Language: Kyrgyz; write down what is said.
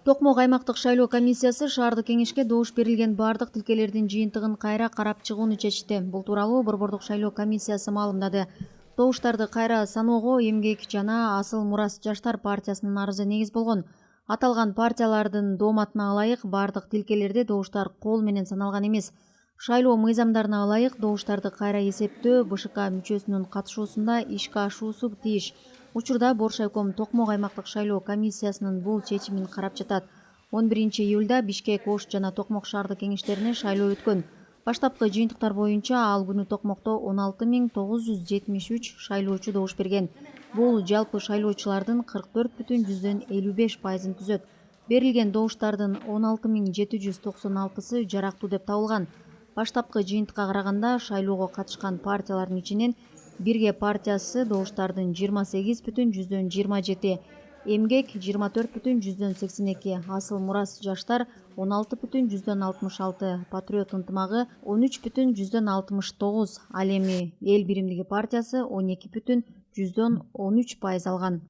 Токмок аймактык шайлоо комиссиясы шаардык кеңешке добуш берилген бардык тилкелердин жыйынтыгын кайра карап чыгууну чечти. Бул тууралуу Борбордук шайлоо комиссиясы маалымдады. Добуштарды кайра саноого Эмгек жана Асыл Мурас жаштар партиясынын арызы негиз болгон. Аталган партиялардын дооматына ылайык бардык тилкелерде добуштар кол менен саналган эмес. Шайлоо мыйзамдарына ылайык добуштарды кайра эсептөө БШК мүчөсүнүн катышуусунда ишке ашуусу тийиш. Учурда Боршайком Токмок аймактык шайлоо комиссиясынын бул чечимин карап жатат. 11-июлда Бишкек, Ош жана Токмок шаардык кеңештерине шайлоо өткөн. Баштапкы жыйынтыктар боюнча ал күнү Токмокто 16.973 шайлоочу добуш берген. Бул жалпы шайлоочулардын 44,55%-ын түзөт. Берилген добуштардын 16.796-сы жарактуу деп табылган. Баштапкы жыйынтыкка караганда шайлоого катышкан партиялардын ичинен Бирге партиясы добуштардын 28,27, Эмгек 24,82, Асыл Мурас жаштар 16,66, Патриот ынтымагы 13,69, ал эми Эл биримдиги партиясы 12,13% алган.